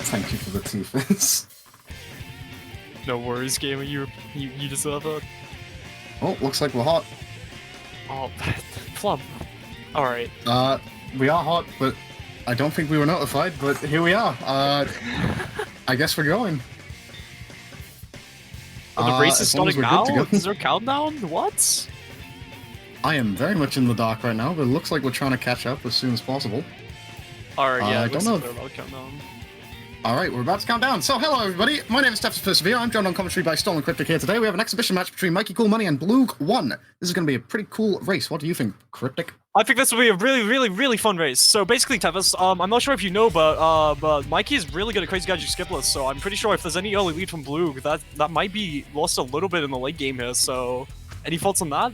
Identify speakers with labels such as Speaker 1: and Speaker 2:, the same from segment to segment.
Speaker 1: Thank you for the T-Fizz.
Speaker 2: No worries, gamer. You deserve it.
Speaker 1: Oh, looks like we're hot.
Speaker 2: Oh, flub. All right.
Speaker 1: We are hot, but I don't think we were notified, but here we are. I guess we're going.
Speaker 2: The race is starting now?
Speaker 1: Go.
Speaker 2: Is there a countdown? What?
Speaker 1: I am very much in the dark right now, but it looks like we're trying to catch up as soon as possible.
Speaker 2: Alright, yeah,
Speaker 1: I don't know.
Speaker 2: About countdown.
Speaker 1: Alright, we're about to count down. So, hello everybody, my name is Steph's Persevere, I'm joined on commentary by Stolen Cryptic here today. We have an exhibition match between Mikeycoolmoney and Bluegh 1. This is going to be a pretty cool race. What do you think, Cryptic?
Speaker 2: I think this will be a really fun race. So basically, Tevis, I'm not sure if you know, but Mikey is really good at Crazy Gadget skip lists, so I'm pretty sure if there's any early lead from Bluegh, that might be lost a little bit in the late game here, so any thoughts on that?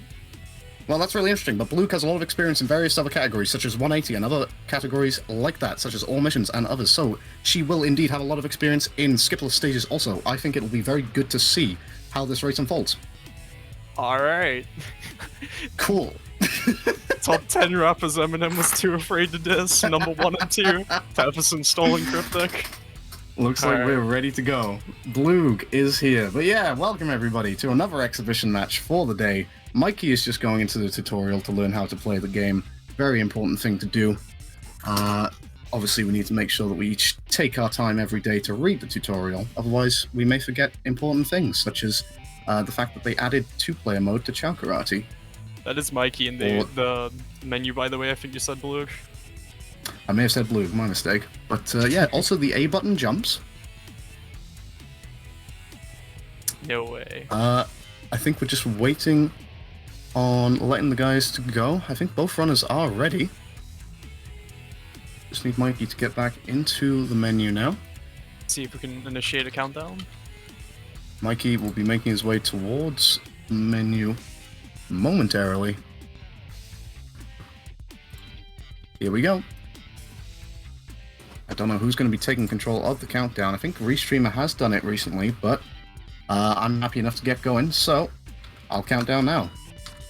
Speaker 1: Well, that's really interesting, but Bluegh has a lot of experience in various other categories, such as 180 and other categories like that, such as all missions and others, so she will indeed have a lot of experience in skipless stages also. I think it will be very good to see how this race unfolds.
Speaker 2: Alright.
Speaker 1: Cool.
Speaker 2: Top 10 rappers Eminem was too afraid to diss, number 1 and 2, Tevis and Stolen Cryptic.
Speaker 1: Looks like we're ready to go. Bluegh is here. But yeah, welcome everybody to another exhibition match for the day. Mikey is just going into the tutorial to learn how to play the game. Very important thing to do. Obviously, we need to make sure that we each take our time every day to read the tutorial. Otherwise, we may forget important things, such as the fact that they added two-player mode to Chow Karate.
Speaker 2: That is Mikey in the menu, by the way. I think you said Bluegh.
Speaker 1: I may have said Bluegh, my mistake. But yeah, also the A button jumps.
Speaker 2: No way.
Speaker 1: I think we're just waiting on letting the guys to go. I think both runners are ready. Just need Mikey to get back into the menu now.
Speaker 2: Let's see if we can initiate a countdown.
Speaker 1: Mikey will be making his way towards the menu momentarily. Here we go. I don't know who's going to be taking control of the countdown. I think Restreamer has done it recently, but I'm happy enough to get going, so I'll count down now.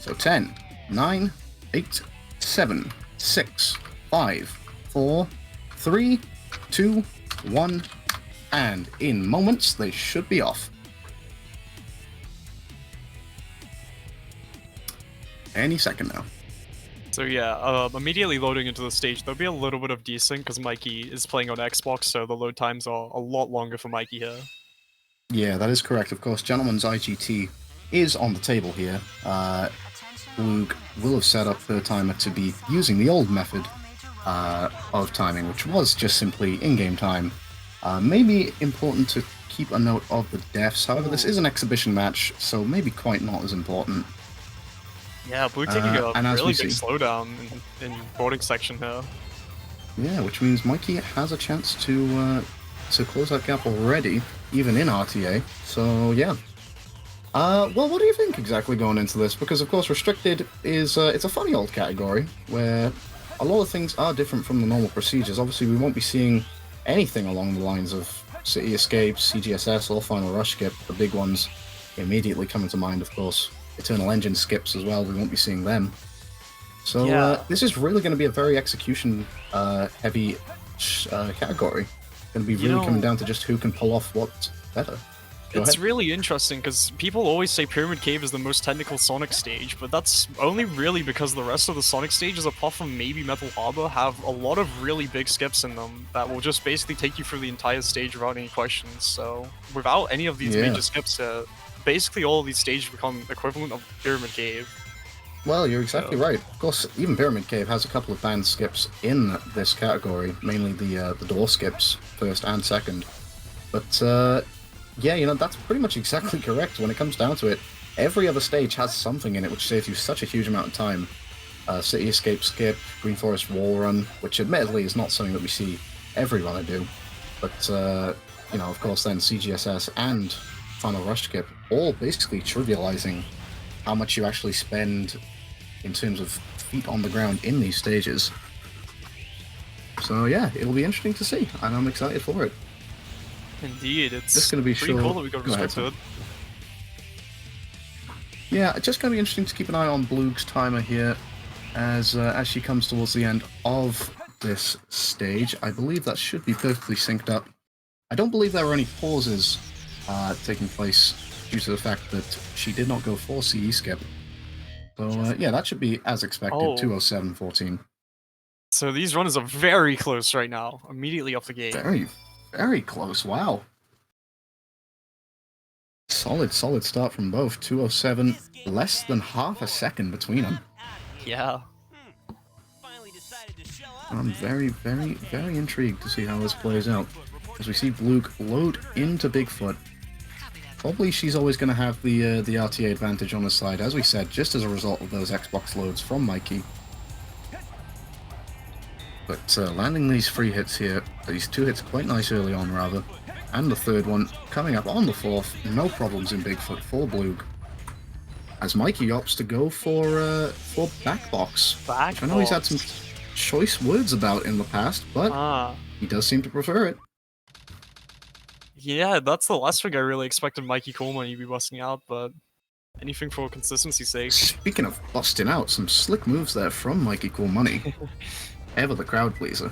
Speaker 1: So 10, 9, 8, 7, 6, 5, 4, 3, 2, 1, and in moments they should be off. Any second now.
Speaker 2: So yeah, immediately loading into the stage, there'll be a little bit of desync because Mikey is playing on Xbox, so the load times are a lot longer for Mikey here.
Speaker 1: Yeah, that is correct. Of course, Gentleman's IGT is on the table here. Bluegh will have set up the timer to be using the old method of timing, which was just simply in-game time. Maybe important to keep a note of the deaths. However, this is an exhibition match, so maybe quite not as important.
Speaker 2: Yeah, Bluegh taking a really big
Speaker 1: see,
Speaker 2: slowdown in boarding section here.
Speaker 1: Yeah, which means Mikey has a chance to close that gap already, even in RTA. So yeah. Well, what do you think exactly going into this? Because of course, Restricted is it's a funny old category where a lot of things are different from the normal procedures. Obviously, we won't be seeing anything along the lines of City Escapes, CGSS, or Final Rush skip. The big ones immediately coming to mind, of course. Eternal Engine skips as well, we won't be seeing them. So
Speaker 2: yeah.
Speaker 1: This is really going to be a very execution heavy category. Going to be really coming down to just who can pull off what better.
Speaker 2: It's really interesting because people always say Pyramid Cave is the most technical Sonic stage, but that's only really because the rest of the Sonic stages, apart from maybe Metal Harbor, have a lot of really big skips in them that will just basically take you through the entire stage without any questions. So without any of these major skips, basically all of these stages become equivalent of Pyramid Cave.
Speaker 1: Well, you're exactly right. Of course, even Pyramid Cave has a couple of banned skips in this category, mainly the door skips, first and second. But yeah, you know, that's pretty much exactly correct when it comes down to it. Every other stage has something in it which saves you such a huge amount of time. City Escape skip, Green Forest Wall Run, which admittedly is not something that we see every runner do. But, you know, of course then CGSS and Final Rush skip, all basically trivializing how much you actually spend in terms of feet on the ground in these stages. So yeah, it'll be interesting to see, and I'm excited for it.
Speaker 2: Indeed, it's
Speaker 1: just going to be
Speaker 2: pretty cool that we got Restricted.
Speaker 1: Yeah, it's just going to be interesting to keep an eye on Bluegh's timer here as she comes towards the end of this stage. I believe that should be perfectly synced up I don't believe there were any pauses taking place due to the fact that she did not go for CE skip. So yeah, that should be as expected,
Speaker 2: Oh.
Speaker 1: 207.14.
Speaker 2: So these runners are very close right now, immediately off the gate.
Speaker 1: Very, very close, wow. Solid start from both, 207, less than half a second between them.
Speaker 2: Yeah.
Speaker 1: I'm very intrigued to see how this plays out. As we see Bluegh load into Bigfoot. Probably she's always going to have the RTA advantage on her side, as we said, just as a result of those Xbox loads from Mikey. But landing these 3 hits here, these 2 hits quite nice early on rather, and the 3rd one coming up on the 4th, no problems in Bigfoot for Bluegh. As Mikey opts to go for backbox, which I know he's had some choice words about in the past, but he does seem to prefer it.
Speaker 2: Yeah, that's the last thing I really expected Mikeycoolmoney to be busting out, but anything for consistency's sake.
Speaker 1: Speaking of busting out, some slick moves there from Mikeycoolmoney. Ever the crowd pleaser.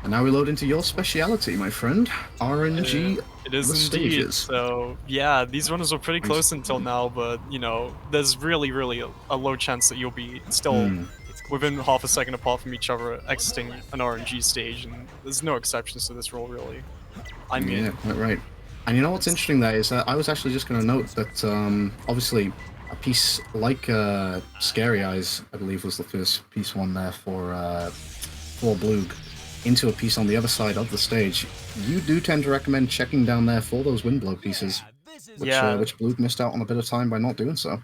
Speaker 1: And now we load into your speciality, my friend. RNG.
Speaker 2: It is indeed.
Speaker 1: Stages.
Speaker 2: So yeah, these runners were pretty close until now, but you know, there's really a low chance that you'll be still within half a second apart from each other exiting an RNG stage, and there's no exceptions to this rule really. I mean,
Speaker 1: yeah, quite right. And you know what's interesting there is that I was actually just going to note that obviously a piece like Scary Eyes, I believe, was the first piece one there for Bluegh, into a piece on the other side of the stage. You do tend to recommend checking down there for those Windblow pieces, which Bluegh missed out on a bit of time by not doing so.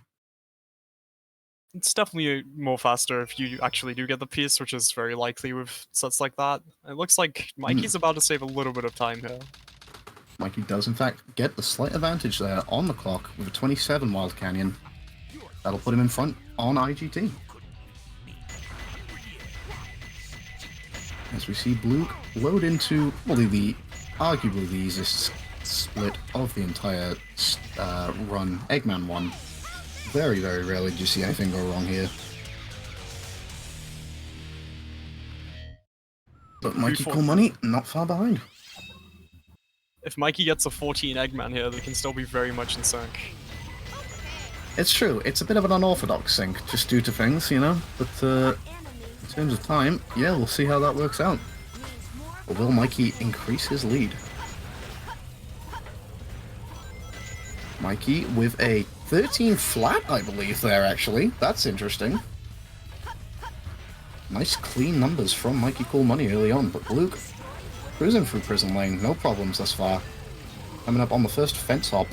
Speaker 2: It's definitely more faster if you actually do get the piece, which is very likely with sets like that. It looks like Mikey's about to save a little bit of time here.
Speaker 1: Mikey does, in fact, get the slight advantage there on the clock with a 27 Wild Canyon. That'll put him in front on IGT. As we see Bluegh load into probably arguably the easiest split of the entire run, Eggman 1. Very rarely do you see anything go wrong here. But Mikeycoolmoney not far behind.
Speaker 2: If Mikey gets a 14 Eggman here, they can still be very much in sync.
Speaker 1: It's true, it's a bit of an unorthodox sync, just due to things, you know, but in terms of time, yeah, we'll see how that works out. Or will Mikey increase his lead? Mikey with a 13 flat, I believe, there, actually. That's interesting. Nice clean numbers from Mikeycoolmoney early on, but Bluegh cruising through Prison Lane, no problems thus far. Coming up on the first fence hop.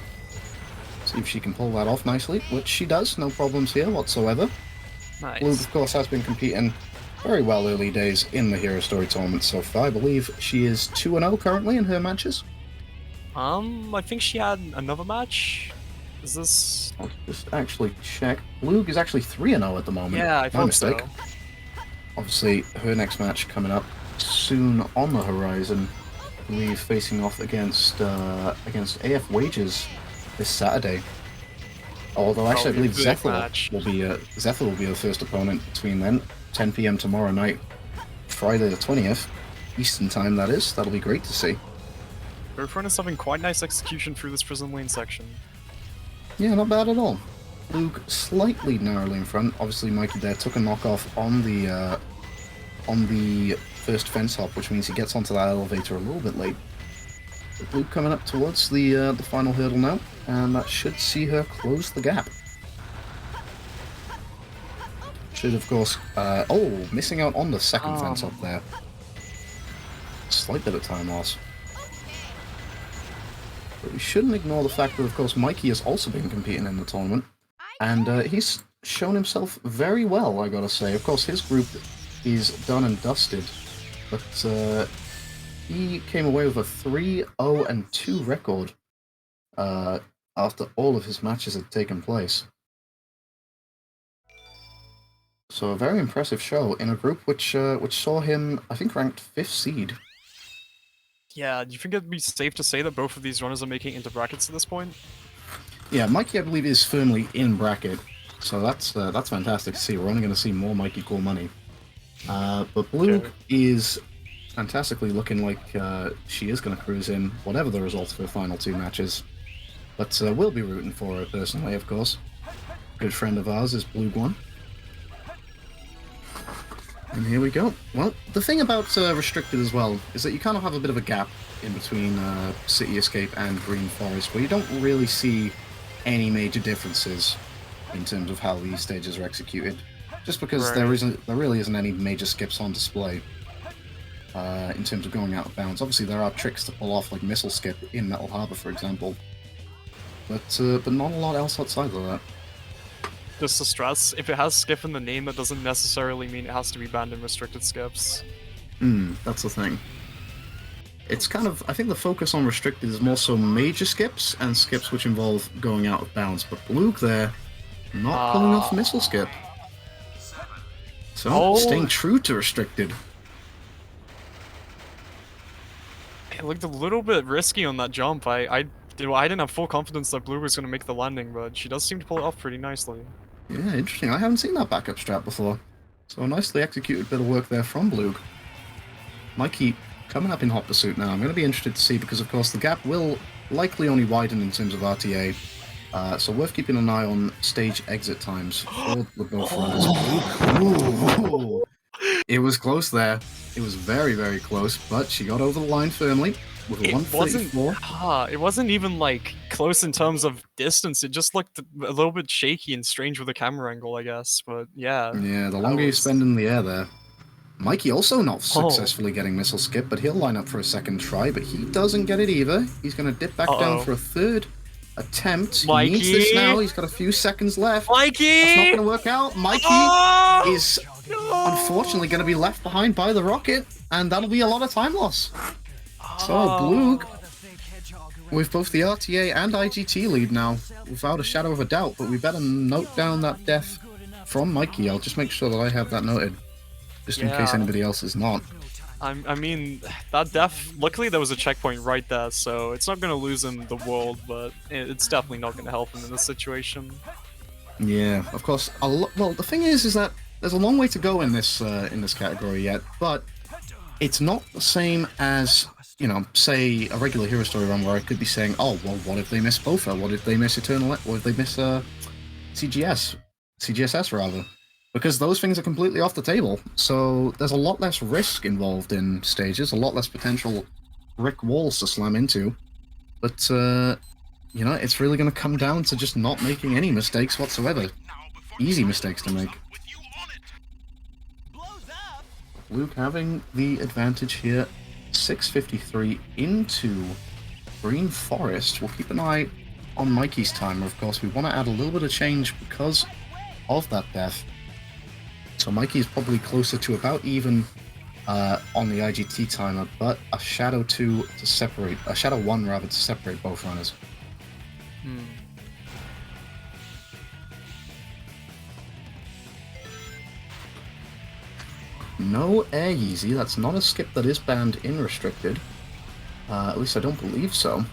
Speaker 1: See if she can pull that off nicely, which she does, no problems here whatsoever.
Speaker 2: Nice.
Speaker 1: Bluegh, of course, has been competing very well early days in the Hero Story tournament so far. I believe she is 2-0 currently in her matches.
Speaker 2: I think she had another match. Is this?
Speaker 1: I'll just actually check. Bluegh is actually 3-0 at the moment.
Speaker 2: Yeah, I thought so.
Speaker 1: Obviously, her next match coming up soon on the horizon. I believe facing off against AF Wages this Saturday. Although actually, I believe Zethel will be the first opponent between then. 10 PM tomorrow night, Friday the 20th, Eastern time. That is. That'll be great to see.
Speaker 2: Both runners having quite nice execution through this Prison Lane section.
Speaker 1: Yeah, not bad at all. Bluegh slightly narrowly in front. Obviously, Mikey there took a knockoff on the first fence hop, which means he gets onto that elevator a little bit late. But Bluegh coming up towards the final hurdle now, and that should see her close the gap. Should, of course... missing out on the second fence hop there. Slight bit of time loss. But we shouldn't ignore the fact that, of course, Mikey has also been competing in the tournament. And he's shown himself very well, I gotta say. Of course, his group is done and dusted. But he came away with a 3-0-2 record after all of his matches had taken place. So a very impressive show in a group which saw him, I think, ranked 5th seed.
Speaker 2: Yeah, do you think it'd be safe to say that both of these runners are making into brackets at this point?
Speaker 1: Yeah, Mikey, I believe, is firmly in bracket, so that's fantastic to see. We're only going to see more Mikeycoolmoney. But Bluegh is fantastically looking like she is going to cruise in, whatever the results of her final 2 matches. But we'll be rooting for her personally, of course. Good friend of ours is Bluegh. And here we go. Well, the thing about Restricted as well is that you kind of have a bit of a gap in between City Escape and Green Forest, where you don't really see any major differences in terms of how these stages are executed. Just because there really isn't any major skips on display in terms of going out of bounds. Obviously, there are tricks to pull off, like Missile Skip in Metal Harbor, for example. But not a lot else outside of that.
Speaker 2: Just to stress, if it has skip in the name, that doesn't necessarily mean it has to be banned in restricted skips.
Speaker 1: That's the thing. It's kind of, I think the focus on restricted is more so major skips and skips which involve going out of bounds. But Bluegh there, not pulling off Missile Skip. So, staying true to restricted.
Speaker 2: It looked a little bit risky on that jump. I didn't have full confidence that Bluegh was going to make the landing, but she does seem to pull it off pretty nicely.
Speaker 1: Yeah, interesting. I haven't seen that backup strat before. So a nicely executed bit of work there from Bluegh. Mikey coming up in hot pursuit now. I'm going to be interested to see because, of course, the gap will likely only widen in terms of RTA. So worth keeping an eye on stage exit times for the both runners. Ooh. It was close there. It was very, very close, but she got over the line firmly.
Speaker 2: It wasn't even like close in terms of distance. It just looked a little bit shaky and strange with the camera angle, I guess. But yeah.
Speaker 1: Yeah, the longer you spend in the air there. Mikey also not successfully getting Missile Skip, but he'll line up for a second try, but he doesn't get it either. He's going to dip back down for a third attempt.
Speaker 2: Mikey?
Speaker 1: He needs this now. He's got a few seconds left.
Speaker 2: Mikey!
Speaker 1: That's not going to work out. Mikey is unfortunately going to be left behind by the rocket, and that'll be a lot of time loss. So, Bluegh, with both the RTA and IGT lead now, without a shadow of a doubt, but we better note down that death from Mikey. I'll just make sure that I have that noted, just in case anybody else is not.
Speaker 2: I mean, that death, luckily there was a checkpoint right there, so it's not going to lose him the world, but it's definitely not going to help him in this situation.
Speaker 1: Yeah, of course. Well, the thing is that there's a long way to go in this category yet, but it's not the same as, you know, say a regular hero story run where I could be saying, oh, well, what if they miss Bofa? What if they miss Eternal? What if they miss CGSS rather? Because those things are completely off the table. So there's a lot less risk involved in stages, a lot less potential brick walls to slam into. But, you know, it's really going to come down to just not making any mistakes whatsoever. Easy mistakes to make. Bluegh having the advantage here. 6:53 into Green Forest. We'll keep an eye on Mikey's timer, of course. We want to add a little bit of change because of that death. So Mikey is probably closer to about even on the IGT timer, but a Shadow 2 to separate, a Shadow 1 rather, to separate both runners. No Air Yeezy, that's not a skip that is banned in Restricted. At least I don't believe so.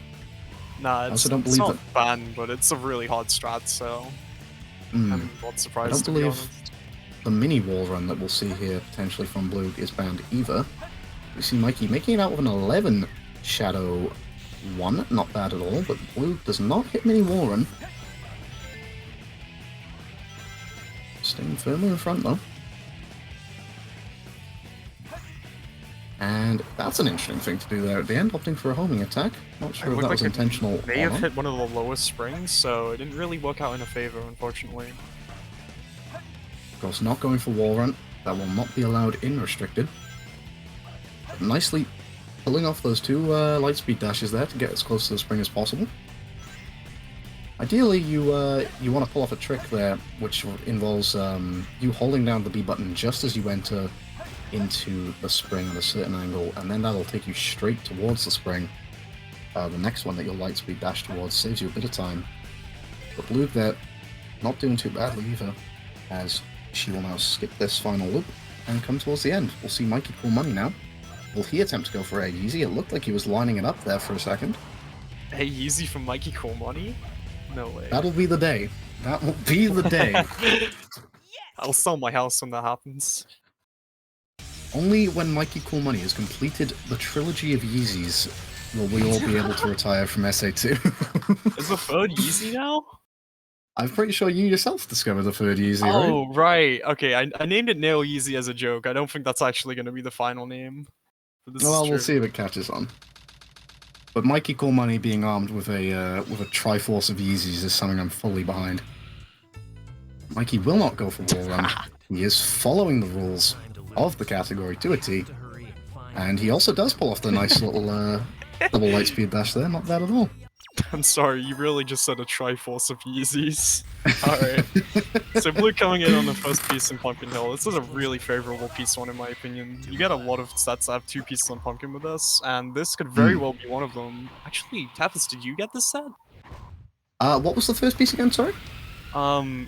Speaker 2: Nah, it's not banned, but it's a really hard strat, so I'm not surprised, to be honest.
Speaker 1: The mini wall run that we'll see here, potentially from Bluegh, is banned either. We see Mikey making it out with an 11 Shadow 1, not bad at all, but Bluegh does not hit mini wall run. Staying firmly in front, though. And that's an interesting thing to do there at the end, opting for a homing attack. Not sure if that was intentional or not.
Speaker 2: May have hit one of the lowest springs, so it didn't really work out in a favor, unfortunately.
Speaker 1: Of course, not going for wall run. That will not be allowed in Restricted. But nicely pulling off those two light speed dashes there to get as close to the spring as possible. Ideally, you want to pull off a trick there, which involves you holding down the B button just as you enter into the spring at a certain angle, and then that'll take you straight towards the spring. The next one that you'll light speed dash towards saves you a bit of time. But Bluegh there, not doing too badly either, as she will now skip this final loop and come towards the end. We'll see Mikeycoolmoney now. Will he attempt to go for a Yeezy? It looked like he was lining it up there for a second.
Speaker 2: Hey, Yeezy from Mikeycoolmoney? No way.
Speaker 1: That'll be the day. That will be the day.
Speaker 2: I'll sell my house when that happens.
Speaker 1: Only when Mikeycoolmoney has completed the trilogy of Yeezys will we all be able to retire from SA2.
Speaker 2: Is the third Yeezy now?
Speaker 1: I'm pretty sure you yourself discovered the third Yeezy, right?
Speaker 2: Oh, right. Okay, I named it Nail Yeezy as a joke. I don't think that's actually going to be the final name. But this
Speaker 1: Well,
Speaker 2: is
Speaker 1: we'll
Speaker 2: true.
Speaker 1: see if it catches on. But Mikeycoolmoney being armed with a Triforce of Yeezys is something I'm fully behind. Mikey will not go for Wall Run. He is following the rules of the category to a T. And he also does pull off the nice little double lightspeed dash there. Not bad at all.
Speaker 2: I'm sorry, you really just said a Triforce of Yeezys. Alright. So Bluegh coming in on the first piece in Pumpkin Hill. This is a really favorable piece one in my opinion. You get a lot of sets that have 2 pieces on Pumpkin with this, and this could very well be one of them. Actually, Tapas, did you get this set?
Speaker 1: What was the first piece again, sorry?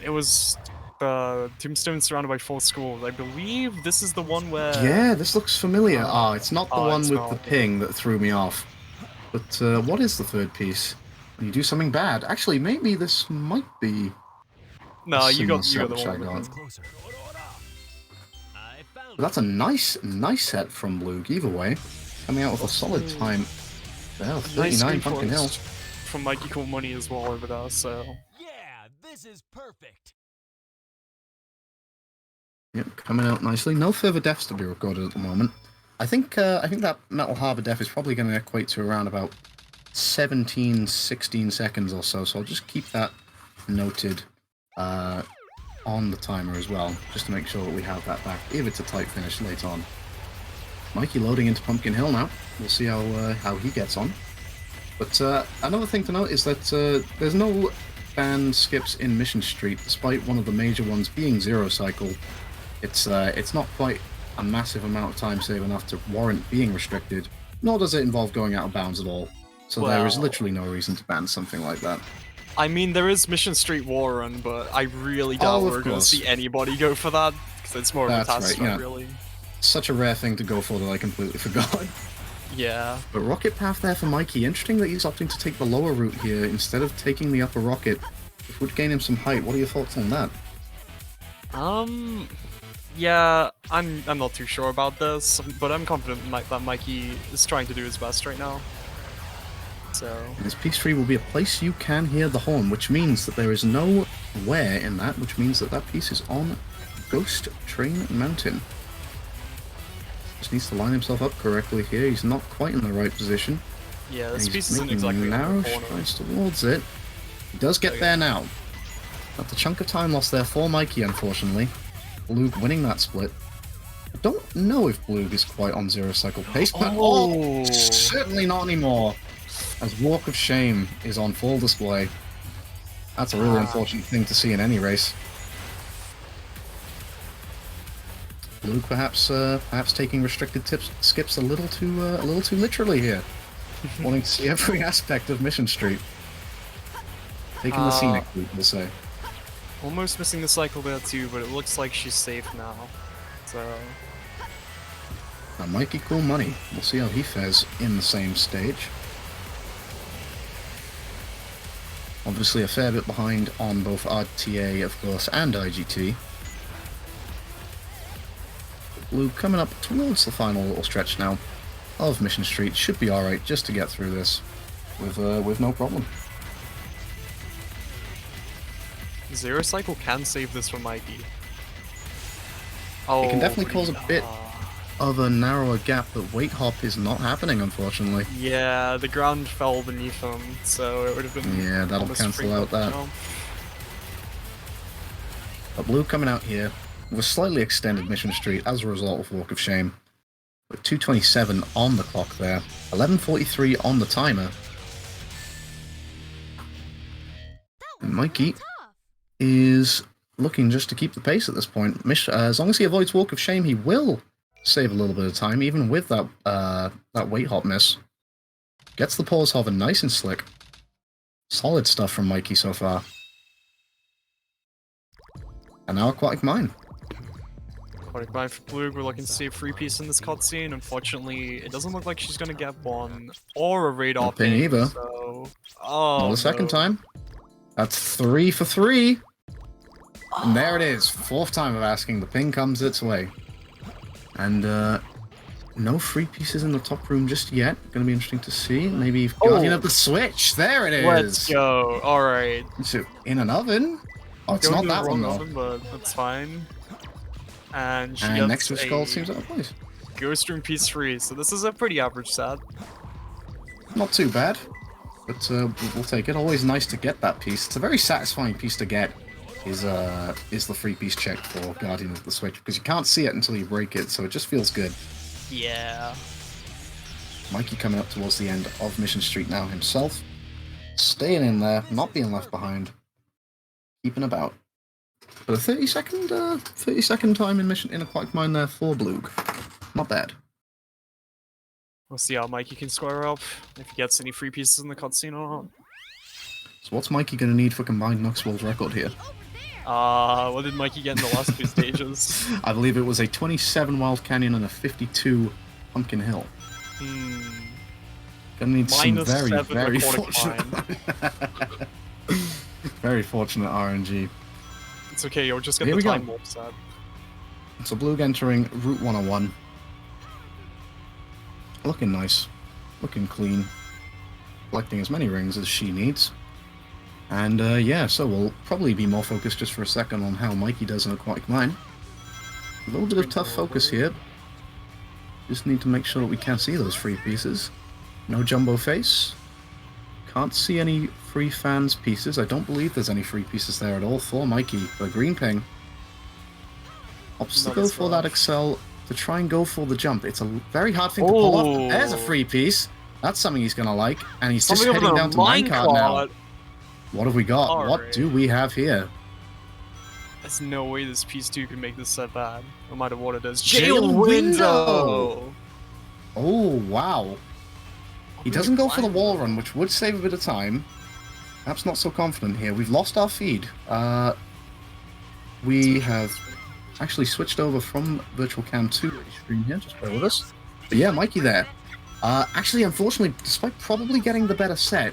Speaker 2: It was Tombstone surrounded by 4 schools. I believe this is the one where...
Speaker 1: Yeah, this looks familiar. It's not the one with the ping that threw me off. But what is the third piece? When you do something bad. Actually, maybe this might be...
Speaker 2: No, you got the
Speaker 1: which I
Speaker 2: one.
Speaker 1: got. But that's a nice set from Bluegh, either way. Coming out with a solid time. Well, 39 Pumpkin Hill.
Speaker 2: From Mikeycoolmoney as well over there, so...
Speaker 3: Yeah, this is perfect.
Speaker 1: Yep, coming out nicely. No further deaths to be recorded at the moment. I think that Metal Harbor death is probably going to equate to around about 17, 16 seconds or so, so I'll just keep that noted on the timer as well, just to make sure that we have that back, if it's a tight finish later on. Mikey loading into Pumpkin Hill now. We'll see how he gets on. But another thing to note is that there's no banned skips in Mission Street, despite one of the major ones being Zero Cycle. It's not quite a massive amount of time save enough to warrant being restricted, nor does it involve going out of bounds at all. So there is literally no reason to ban something like that.
Speaker 2: I mean, there is Mission Street War Run, but I really doubt we're going to see anybody go for that, because it's more of a task run, really.
Speaker 1: Such a rare thing to go for that I completely forgot.
Speaker 2: Yeah.
Speaker 1: But Rocket Path there for Mikey. Interesting that he's opting to take the lower route here instead of taking the upper rocket, which would gain him some height. What are your thoughts on that?
Speaker 2: Yeah, I'm not too sure about this, but I'm confident that Mikey is trying to do his best right now. So...
Speaker 1: And this piece 3 will be a place you can hear the horn, which means that there is no where in that, which means that that piece is on Ghost Train Mountain. Just needs to line himself up correctly here. He's not quite in the right position.
Speaker 2: Yeah, this piece isn't exactly
Speaker 1: narrow strides towards it. He does get there now. That's a chunk of time lost there for Mikey, unfortunately. Bluegh winning that split. I don't know if Bluegh is quite on Zero Cycle pace, but certainly not anymore. As Walk of Shame is on full display. That's a really unfortunate thing to see in any race. Bluegh perhaps taking restricted skips a little too literally here, wanting to see every aspect of Mission Street. Taking the scenic route, we'll say.
Speaker 2: Almost missing the cycle there too, but it looks like she's safe now. So...
Speaker 1: Now Mikeycoolmoney. We'll see how he fares in the same stage. Obviously a fair bit behind on both RTA, of course, and IGT. Bluegh coming up towards the final little stretch now of Mission Street. Should be alright just to get through this with no problem.
Speaker 2: Zero Cycle can save this from Mikey. Oh,
Speaker 1: it can definitely cause a bit of a narrower gap, but Weight Hop is not happening, unfortunately.
Speaker 2: Yeah, the ground fell beneath him, so it would have been...
Speaker 1: Yeah, that'll cancel out that. But Bluegh coming out here with a slightly extended Mission Street as a result of Walk of Shame. With 2:27 on the clock there, 11:43 on the timer. And Mikey is looking just to keep the pace at this point. As long as he avoids Walk of Shame, he will save a little bit of time, even with that that Weight Hop miss. Gets the pause hover nice and slick. Solid stuff from Mikey so far. And now Aquatic Mine.
Speaker 2: Aquatic Mine for Bluegh, we're looking to see a free piece in this cutscene. Unfortunately, it doesn't look like she's going to get one, or a radar ping either. So...
Speaker 1: Not the second time. That's 3 for 3. And there it is. 4th time of asking. The ping comes its way. And no free pieces in the top room just yet. Gonna be interesting to see. Maybe Guardian of the Switch. There it is.
Speaker 2: Let's go. All right.
Speaker 1: So in an oven. Oh, it's
Speaker 2: Going
Speaker 1: not
Speaker 2: to the
Speaker 1: that one
Speaker 2: wrong
Speaker 1: though.
Speaker 2: oven, but that's fine. And she
Speaker 1: And
Speaker 2: gets
Speaker 1: next switch call
Speaker 2: a
Speaker 1: seems out of place.
Speaker 2: Ghost Room piece 3, so this is a pretty average set.
Speaker 1: Not too bad, but we'll take it. Always nice to get that piece. It's a very satisfying piece to get. Is the free piece check for Guardian of the Switch, because you can't see it until you break it, so it just feels good.
Speaker 2: Yeah.
Speaker 1: Mikey coming up towards the end of Mission Street now himself, staying in there, not being left behind, keeping about. But a 30-second time in a Quagmire there for Bluegh. Not bad.
Speaker 2: We'll see how Mikey can square up, if he gets any free pieces in the cutscene or not.
Speaker 1: So what's Mikey going to need for combined Nux World record here?
Speaker 2: What did Mikey get in the last two stages?
Speaker 1: I believe it was a 27 Wild Canyon and a 52 Pumpkin Hill. Gonna need
Speaker 2: Minus
Speaker 1: some very,
Speaker 2: 7
Speaker 1: very
Speaker 2: aquatic
Speaker 1: fortunate... very fortunate RNG.
Speaker 2: It's okay, you'll just get
Speaker 1: Here
Speaker 2: the
Speaker 1: we go.
Speaker 2: time warp set.
Speaker 1: So Bluegh entering Route 101. Looking nice. Looking clean. Collecting as many rings as she needs. And yeah, so we'll probably be more focused just for a second on how Mikey does in Aquatic Mine. A little bit of tough focus here. Just need to make sure that we can see those free pieces. No jumbo face. Can't see any free fans pieces. I don't believe there's any free pieces there at all for Mikey. But green ping opts to go for that Excel to try and go for the jump. It's a very hard thing to pull off. But there's a free piece. That's something he's gonna like. And he's just heading down to minecart now. What have we got?
Speaker 2: All
Speaker 1: what
Speaker 2: right.
Speaker 1: do we have here?
Speaker 2: There's no way this piece 2 can make this set bad, no matter what it is.
Speaker 1: Jail
Speaker 2: Jail
Speaker 1: window! Oh, wow. He doesn't go for the wall run, which would save a bit of time. Perhaps not so confident here. We've lost our feed. We have actually switched over from Virtual Cam to stream here. Just bear with us. But yeah, Mikey there. Actually, unfortunately, despite probably getting the better set,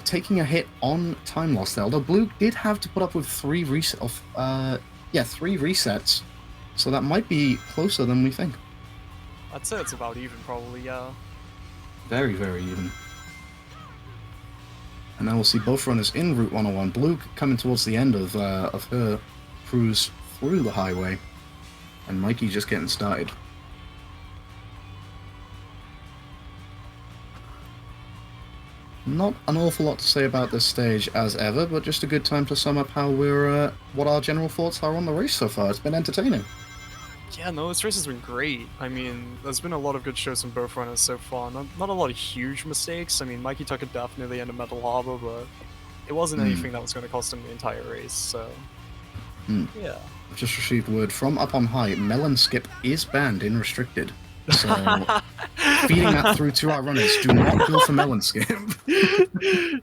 Speaker 1: taking a hit on time loss there. Although Bluegh did have to put up with three resets, so that might be closer than we think.
Speaker 2: I'd say it's about even, probably, yeah.
Speaker 1: Very, very even. And now we'll see both runners in Route 101. Bluegh coming towards the end of her cruise through the highway, and Mikey just getting started. Not an awful lot to say about this stage as ever, but just a good time to sum up how we're, what our general thoughts are on the race so far. It's been entertaining.
Speaker 2: Yeah, no, this race has been great. I mean, there's been a lot of good shows from both runners so far. Not a lot of huge mistakes. I mean, Mikey took a death near the end of Metal Harbor, but it wasn't anything that was going to cost him the entire race, so... Yeah.
Speaker 1: I've just received word from up on high. Melon skip is banned in restricted. So, feeding that through to our runners. Do not go for melon skip.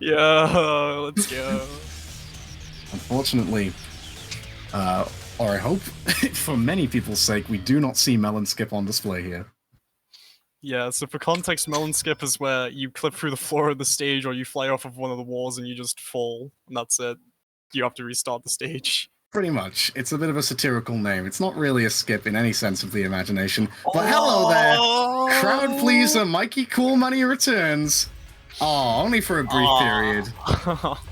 Speaker 2: Yeah, let's go.
Speaker 1: Unfortunately, or I hope, for many people's sake, we do not see melon skip on display here.
Speaker 2: Yeah, so for context, melon skip is where you clip through the floor of the stage or you fly off of one of the walls and you just fall, and that's it. You have to restart the stage.
Speaker 1: Pretty much. It's a bit of a satirical name. It's not really a skip in any sense of the imagination. But hello there! Crowd pleaser Mikeycoolmoney returns. Oh, only for a brief period.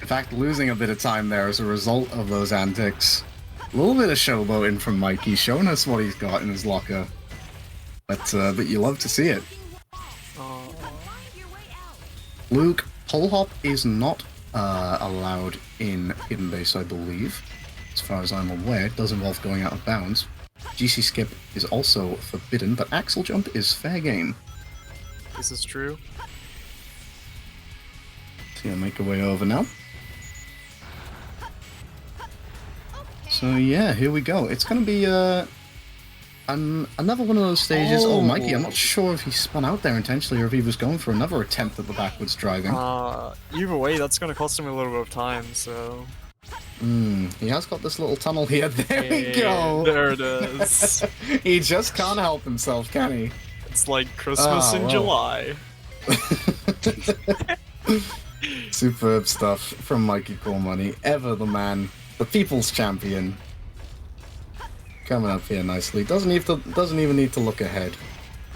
Speaker 1: In fact, losing a bit of time there as a result of those antics. A little bit of showboating from Mikey, showing us what he's got in his locker. But you love to see it. Bluegh, pole hop is not allowed in Hidden Base, I believe. As far as I'm aware, it does involve going out of bounds. GC skip is also forbidden, but axle jump is fair game.
Speaker 2: This is true.
Speaker 1: So yeah, make our way over now. So yeah, here we go. It's going to be another one of those stages. Oh, Mikey, I'm not sure if he spun out there intentionally or if he was going for another attempt at the backwards driving.
Speaker 2: Either way, that's going to cost him a little bit of time, so...
Speaker 1: He has got this little tunnel here. There we go!
Speaker 2: There it is.
Speaker 1: He just can't help himself, can he?
Speaker 2: It's like Christmas in July.
Speaker 1: Superb stuff from Mikeycoolmoney. Ever the man. The people's champion. coming up here nicely. Doesn't even need to look ahead.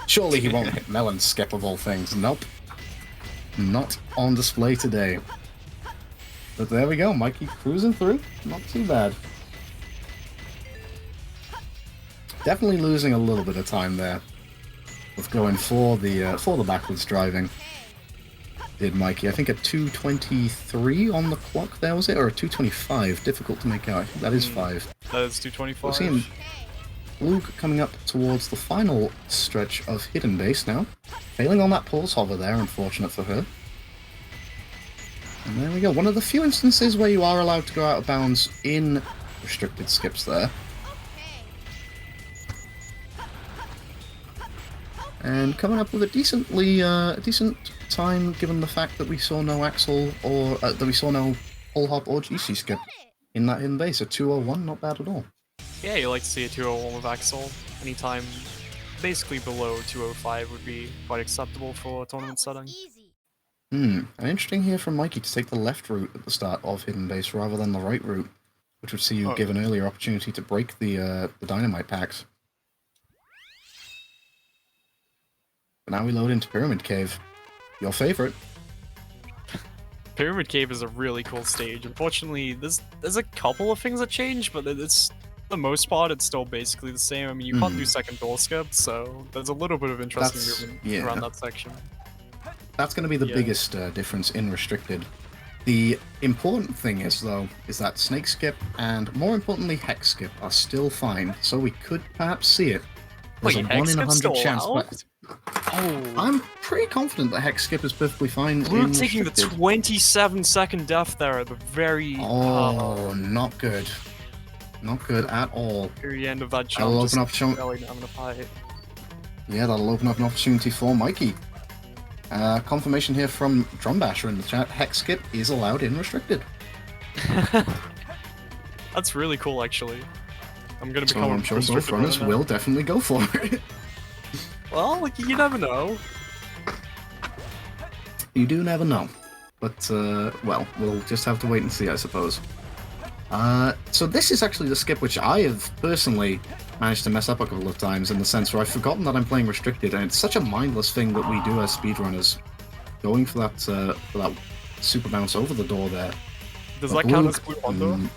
Speaker 1: Surely he won't hit melon skip of all things. Nope. Not on display today. But there we go, Mikey cruising through. Not too bad. Definitely losing a little bit of time there with going for the backwards driving. Did Mikey? I think at 2:23 on the clock there, was it? Or 2:25? Difficult to make out. I think that is 5.
Speaker 2: That is 2:25.
Speaker 1: We're seeing Bluegh coming up towards the final stretch of hidden base now. Failing on that pulse hover there, unfortunate for her. And there we go. One of the few instances where you are allowed to go out of bounds in restricted skips there. And coming up with a decent time, given the fact that we saw no Axel or that we saw no pull hop or GC skip in that hidden base. A 2:01, not bad at all.
Speaker 2: Yeah, you like to see a 2:01 with Axel. Anytime basically below 2:05 would be quite acceptable for a tournament setting.
Speaker 1: An interesting here from Mikey to take the left route at the start of hidden base rather than the right route, which would see you give an earlier opportunity to break the dynamite packs. But now we load into Pyramid Cave. Your favorite.
Speaker 2: Pyramid Cave is a really cool stage. Unfortunately, there's a couple of things that change, but it's for the most part it's still basically the same. I mean, you can't do second door skip, so there's a little bit of interesting movement around that section.
Speaker 1: That's going to be the biggest difference in restricted. The important thing is, though, is that snake skip and, more importantly, hex skip are still fine, so we could perhaps see it. There's
Speaker 2: Wait,
Speaker 1: a 1 in 100 chance.
Speaker 2: Oh.
Speaker 1: I'm pretty confident that hex skip is perfectly fine.
Speaker 2: We're taking the 27-second death there at the very...
Speaker 1: Oh, not good. Not good at all.
Speaker 2: Very end of that jump.
Speaker 1: That'll open up Yeah, that'll open up an opportunity for Mikey. Confirmation here from Drumbasher in the chat. Hex skip is allowed in restricted.
Speaker 2: That's really cool, actually. I'm gonna
Speaker 1: So
Speaker 2: become
Speaker 1: I'm sure both runners will definitely go for it.
Speaker 2: Well, like, you never know.
Speaker 1: You do never know. But, well, we'll just have to wait and see, I suppose. So this is actually the skip which I have personally managed to mess up a couple of times, in the sense where I've forgotten that I'm playing restricted, and it's such a mindless thing that we do as speedrunners. Going for that super bounce over the door there.
Speaker 2: Does that count as Blue Honda?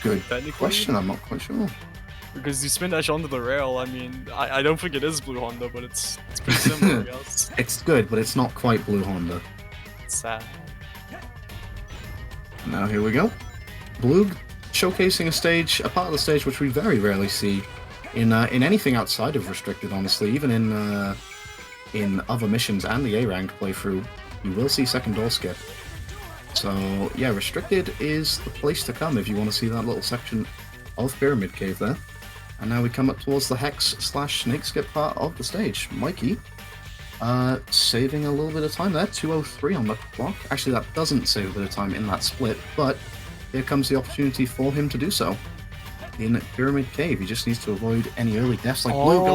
Speaker 1: Good question, I'm not quite sure.
Speaker 2: Because you spin dash onto the rail, I mean, I don't think it is Blue Honda, but it's pretty similar, I guess.
Speaker 1: It's good, but it's not quite Blue Honda.
Speaker 2: It's sad.
Speaker 1: Now here we go. Bluegh showcasing a part of the stage which we very rarely see in anything outside of restricted, honestly. Even in other missions and the A-rank playthrough, you will see second door skip. So yeah, restricted is the place to come if you want to see that little section of Pyramid Cave there. And now we come up towards the hex/snake skip part of the stage. Mikey, saving a little bit of time there, 2:03 on the clock. Actually, that doesn't save a bit of time in that split, but here comes the opportunity for him to do so. In Pyramid Cave, he just needs to avoid any early deaths like Bluegh.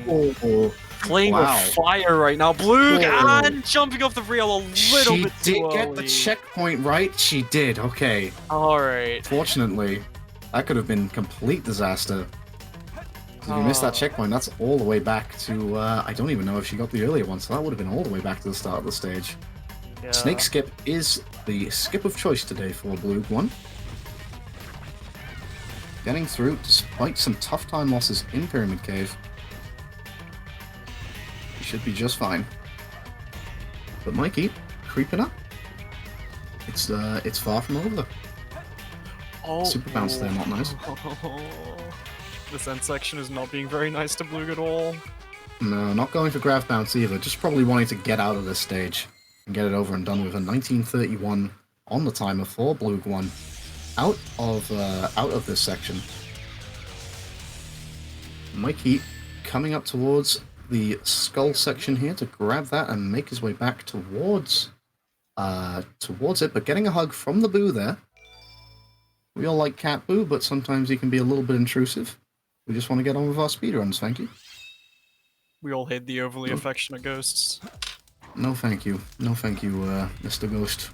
Speaker 1: Oh.
Speaker 2: Playing with fire right now. Bluegh and jumping off the rail a little bit too
Speaker 1: She did get
Speaker 2: early.
Speaker 1: the checkpoint right. She did. Okay.
Speaker 2: Alright.
Speaker 1: Fortunately, that could have been complete disaster. If you missed that checkpoint, that's all the way back to, I don't even know if she got the earlier one, so that would have been all the way back to the start of the stage.
Speaker 2: Yeah.
Speaker 1: Snake skip is the skip of choice today for Bluegh 1. Getting through despite some tough time losses in Pyramid Cave. He should be just fine. But Mikey, creeping up. It's far from over.
Speaker 2: Oh.
Speaker 1: Super bounce there, not nice.
Speaker 2: This end section is not being very nice to Bluegh at all.
Speaker 1: No, not going for grav bounce either, just probably wanting to get out of this stage and get it over and done with. A 19:31 on the timer for Bluegh 1 out of this section. Mikey coming up towards the skull section here to grab that and make his way back towards it, but getting a hug from the Boo there. We all like Cat Boo, but sometimes he can be a little bit intrusive. We just want to get on with our speedruns, thank you.
Speaker 2: We all hate the overly affectionate ghosts.
Speaker 1: No thank you. No thank you, Mr. Ghost.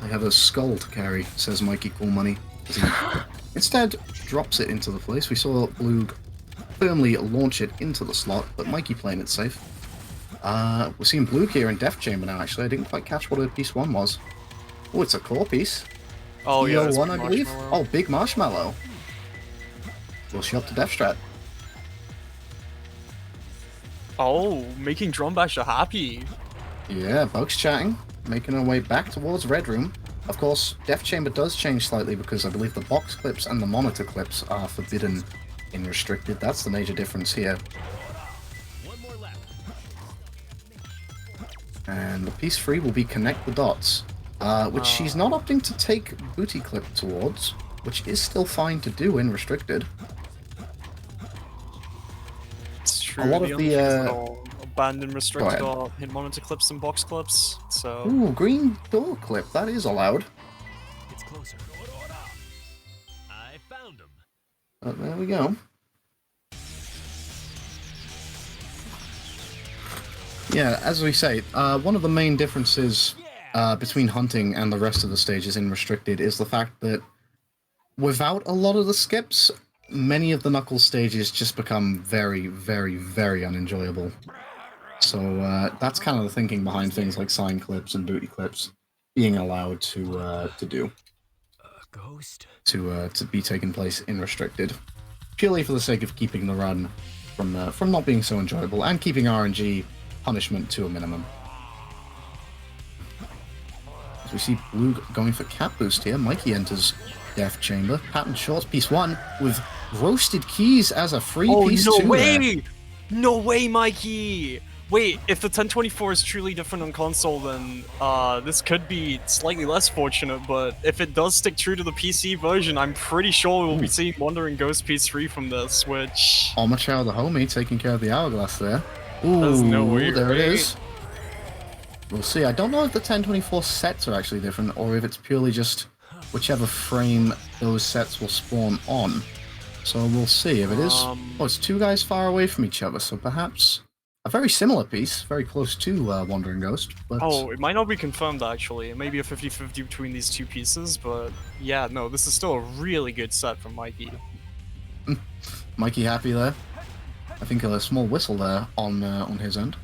Speaker 1: I have a skull to carry, says Mikeycoolmoney. as he instead drops it into the place. We saw Bluegh firmly launch it into the slot, but Mikey playing it safe. We're seeing Bluegh here in Death Chamber now, actually. I didn't quite catch what a piece 1 was. Oh, it's a core piece.
Speaker 2: Oh, yeah, that's
Speaker 1: EO1, I believe.
Speaker 2: Marshmallow.
Speaker 1: Oh, Big Marshmallow. Will she up to Death Strat?
Speaker 2: Oh, making Drum Basher happy.
Speaker 1: Yeah, Bug's chatting, making her way back towards Red Room. Of course, Death Chamber does change slightly because I believe the box clips and the monitor clips are forbidden in Restricted. That's the major difference here.
Speaker 3: One more left.
Speaker 1: And the piece 3 will be Connect the Dots, which she's not opting to take Booty Clip towards, which is still fine to do in Restricted.
Speaker 2: It's true.
Speaker 1: A lot
Speaker 2: the
Speaker 1: of
Speaker 2: only
Speaker 1: the,
Speaker 2: things that are banned and restricted
Speaker 1: ahead.
Speaker 2: are hit monitor clips and box clips, so...
Speaker 1: Ooh, green door clip, that is allowed.
Speaker 3: It's closer. I found him.
Speaker 1: But there we go. Yeah, as we say, one of the main differences between hunting and the rest of the stages in Restricted is the fact that without a lot of the skips, many of the Knuckles stages just become very, very, very unenjoyable. So that's kind of the thinking behind things like sign clips and booty clips being allowed to do.
Speaker 3: Ghost?
Speaker 1: To be taking place in Restricted, purely for the sake of keeping the run from not being so enjoyable and keeping RNG punishment to a minimum. As we see Bluegh going for cap boost here, Mikey enters Death Chamber, pattern shorts piece 1 with roasted keys as a free piece 2.
Speaker 2: Oh, no way!
Speaker 1: There.
Speaker 2: No way, Mikey! Wait, if the 1024 is truly different on console, then this could be slightly less fortunate, but if it does stick true to the PC version, I'm pretty sure we'll be seeing Wandering Ghost piece 3 from this, which...
Speaker 1: Omochow the homie taking care of the hourglass there. Ooh,
Speaker 2: There's no way,
Speaker 1: there
Speaker 2: right?
Speaker 1: it is. We'll see. I don't know if the 1024 sets are actually different, or if it's purely just whichever frame those sets will spawn on. So we'll see. If it is... Oh, it's 2 guys far away from each other, so perhaps a very similar piece, very close to Wandering Ghost, but...
Speaker 2: Oh, it might not be confirmed, actually. It may be a 50-50 between these 2 pieces, but yeah, no, this is still a really good set from Mikey.
Speaker 1: Mikey happy there. I think a small whistle there on his end.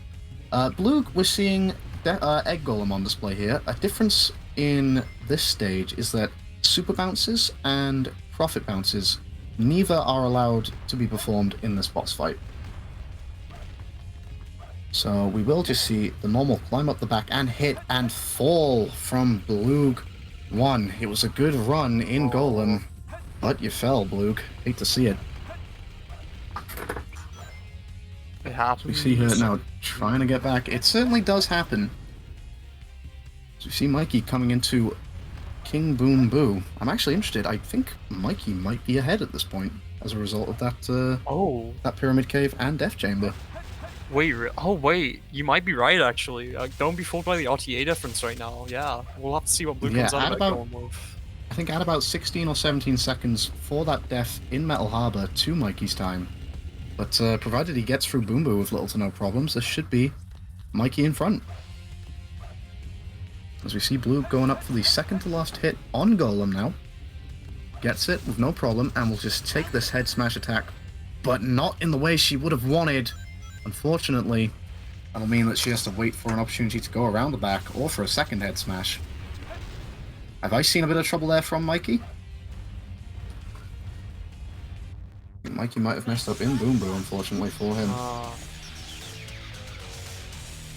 Speaker 1: Bluegh, we're seeing Egg Golem on display here. A difference in this stage is that Super Bounces and Profit Bounces neither are allowed to be performed in this boss fight. So we will just see the normal climb up the back and hit and fall from Bluegh 1. It was a good run in Golem, but you fell, Bluegh. Hate to see it.
Speaker 2: It happens.
Speaker 1: We see her now trying to get back. It certainly does happen. So we see Mikey coming into King Boom Boo. I'm actually interested. I think Mikey might be ahead at this point as a result of that that Pyramid Cave and Death Chamber.
Speaker 2: Wait, wait, you might be right, actually. Don't be fooled by the RTA difference right now. Yeah, we'll have to see what Bluegh comes out of that Golem with.
Speaker 1: I think at about 16 or 17 seconds for that death in Metal Harbor to Mikey's time. But provided he gets through Boom Boo with little to no problems, this should be Mikey in front. As we see Bluegh going up for the second to last hit on Golem now. Gets it with no problem, and will just take this head smash attack, but not in the way she would have wanted. Unfortunately, that'll mean that she has to wait for an opportunity to go around the back, or for a second head smash. Have I seen a bit of trouble there from Mikey? I think Mikey might have messed up in Boom Boo, unfortunately for him.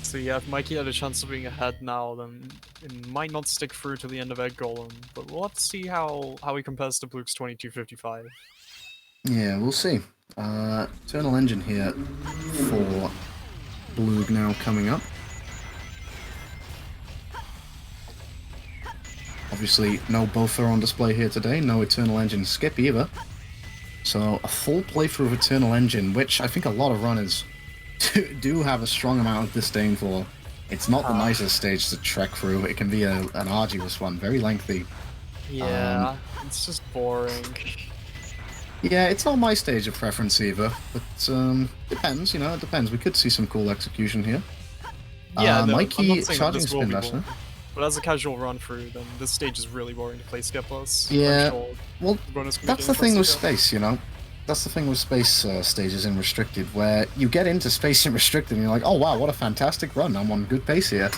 Speaker 2: So yeah, if Mikey had a chance of being ahead now, then it might not stick through to the end of Egg Golem, but we'll have to see how he compares to Bluegh's 2255.
Speaker 1: Yeah, we'll see. Eternal Engine here for Bluegh now coming up. Obviously, no Botha on display here today, no Eternal Engine skip either. So, a full playthrough of Eternal Engine, which I think a lot of runners do have a strong amount of disdain for. It's not the nicest stage to trek through. It can be an arduous one, very lengthy.
Speaker 2: Yeah, it's just boring.
Speaker 1: Yeah, it's not my stage of preference either, but depends, you know, it depends. We could see some cool execution here.
Speaker 2: Yeah, no,
Speaker 1: Mikey
Speaker 2: I'm not saying
Speaker 1: charging
Speaker 2: that this will
Speaker 1: spin
Speaker 2: be
Speaker 1: dash,
Speaker 2: boring, But as a casual run through, then this stage is really boring to play skipless.
Speaker 1: Yeah,
Speaker 2: I'm sure
Speaker 1: well,
Speaker 2: the bonus can
Speaker 1: that's
Speaker 2: make
Speaker 1: the
Speaker 2: it
Speaker 1: thing with
Speaker 2: interesting.
Speaker 1: space, you know? That's the thing with space stages in Restricted, where you get into space in Restricted and you're like, oh wow, what a fantastic run, I'm on good pace here.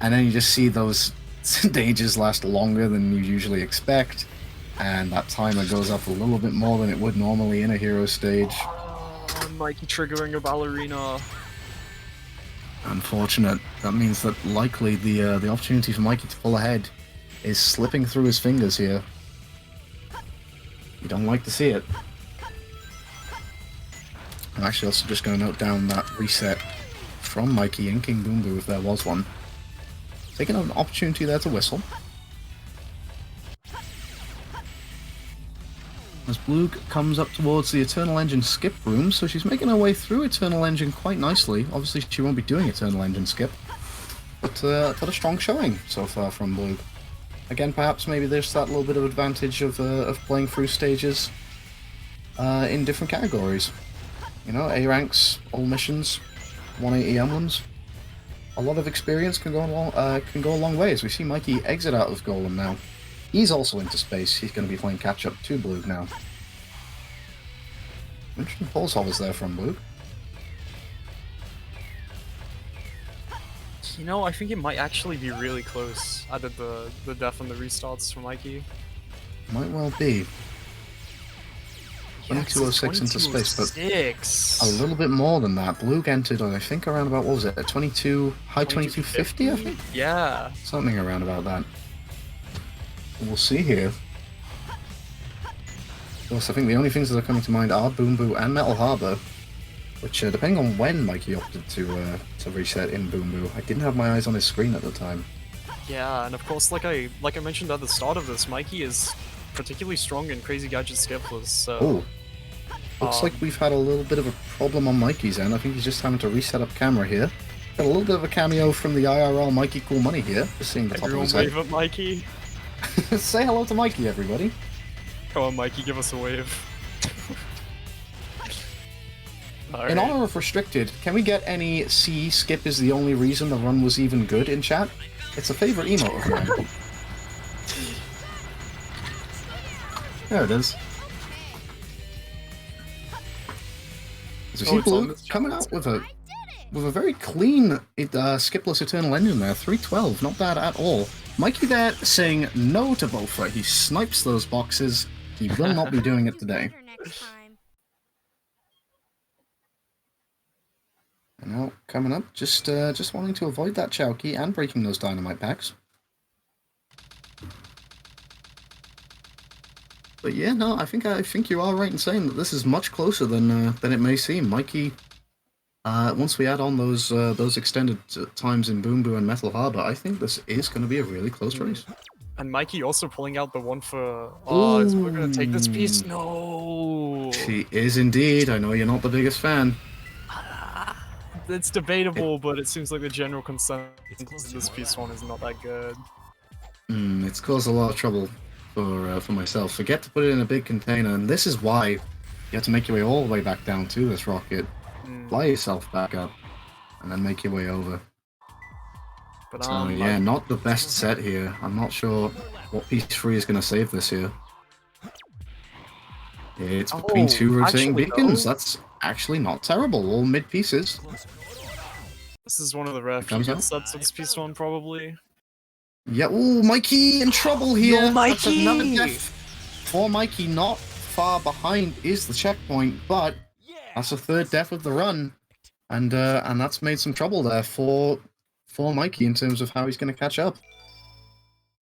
Speaker 1: And then you just see those stages last longer than you usually expect, and that timer goes up a little bit more than it would normally in a hero stage.
Speaker 2: Mikey triggering a ballerina.
Speaker 1: Unfortunate. That means that likely the opportunity for Mikey to pull ahead is slipping through his fingers here. You don't like to see it. I'm actually also just going to note down that reset from Mikey in King Boom Boo if there was one. Taking an opportunity there to whistle. As Bluegh comes up towards the Eternal Engine skip room, so she's making her way through Eternal Engine quite nicely. Obviously she won't be doing Eternal Engine skip, but a strong showing so far from Bluegh. Again, perhaps maybe there's that little bit of advantage of playing through stages in different categories. You know, A ranks, all missions, 180 emblems. A lot of experience can go a long way, as we see Mikey exit out of Golem now. He's also into space. He's going to be playing catch-up to Bluegh now. Interesting pulse hovers there from Bluegh.
Speaker 2: You know, I think it might actually be really close. I did the death and the restarts for Mikey.
Speaker 1: Might well be. 2206 into space, but a little bit more than that. Bluegh entered, I think, around about, what was it, a 22, high 2250, I think?
Speaker 2: Yeah.
Speaker 1: Something around about that. We'll see here. Of course, I think the only things that are coming to mind are Boom Boo and Metal Harbor, which, depending on when Mikey opted to reset in Boom Boo, I didn't have my eyes on his screen at the time.
Speaker 2: Yeah, and of course, like I mentioned at the start of this, Mikey is particularly strong in Crazy Gadget skipless, so...
Speaker 1: Oh. Looks like we've had a little bit of a problem on Mikey's end. I think he's just having to reset up camera here. Got a little bit of a cameo from the IRL Mikeycoolmoney here, just seeing the top of his head.
Speaker 2: Everyone wave at Mikey.
Speaker 1: Say hello to Mikey, everybody.
Speaker 2: Come on, Mikey, give us a wave.
Speaker 1: In honor of Restricted, can we get any C skip is the only reason the run was even good in chat? It's a favorite emote of mine. There it is. So see Bluegh coming out with a very clean skipless Eternal Engine there, 312, not bad at all. Mikey there saying no to Bofa. He snipes those boxes. He will not be doing it today. And now coming up, just wanting to avoid that Chowkey and breaking those dynamite packs. But yeah, no, I think you are right in saying that this is much closer than it may seem. Mikey, once we add on those extended times in Boom Boo and Metal Harbor, I think this is going to be a really close race.
Speaker 2: And Mikey also pulling out the one for... Oh, is we're going to take this piece? No!
Speaker 1: She is indeed. I know you're not the biggest fan.
Speaker 2: It's debatable, but it seems like the general consensus is this piece one is not that good.
Speaker 1: It's caused a lot of trouble for myself. Forget to put it in a big container, and this is why you have to make your way all the way back down to this rocket. Fly yourself back up, and then make your way over.
Speaker 2: But
Speaker 1: so yeah, not the best set here. I'm not sure what piece 3 is going to save this here. It's between two rotating beacons. That's actually not terrible. All mid pieces.
Speaker 2: This is one of the rare few good sets of this piece one, probably.
Speaker 1: Yeah, ooh, Mikey in trouble here.
Speaker 2: Yo, Mikey!
Speaker 1: That's another death for Mikey. Not far behind is the checkpoint, but that's the third death of the run, and that's made some trouble there for Mikey in terms of how he's going to catch up.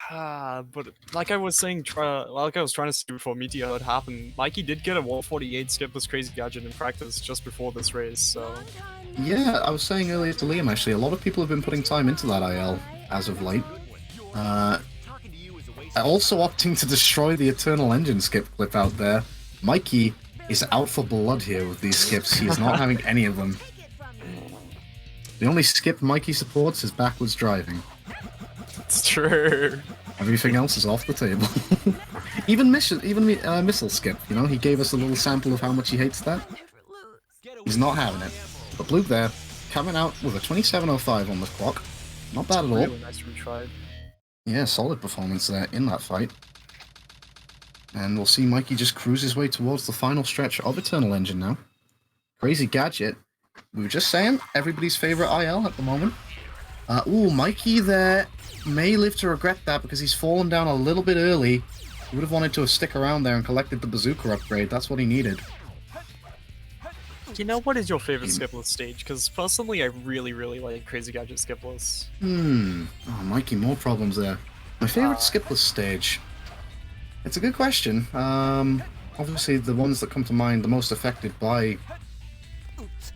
Speaker 2: But like I was saying, like I was trying to say before Meteor had happened, Mikey did get a 148 skipless Crazy Gadget in practice just before this race, so...
Speaker 1: Yeah, I was saying earlier to Liam, actually, a lot of people have been putting time into that IL as of late. Also opting to destroy the Eternal Engine skip clip out there. Mikey is out for blood here with these skips. He is not having any of them. The only skip Mikey supports is backwards driving.
Speaker 2: It's true.
Speaker 1: Everything else is off the table. even missile skip, you know, he gave us a little sample of how much he hates that. He's not having it. But Bluegh there, coming out with a 27:05 on the clock. Not bad at all.
Speaker 2: Really nice retry.
Speaker 1: Yeah, solid performance there in that fight. And we'll see Mikey just cruise his way towards the final stretch of Eternal Engine now. Crazy Gadget. We were just saying, everybody's favorite IL at the moment. Ooh, Mikey there may live to regret that because he's fallen down a little bit early. He would have wanted to have stick around there and collected the bazooka upgrade. That's what he needed.
Speaker 2: You know, what is your favorite skipless stage? Because personally, I really, really like Crazy Gadget skipless.
Speaker 1: Oh, Mikey, more problems there. My favorite skipless stage. It's a good question. Obviously, the ones that come to mind the most affected by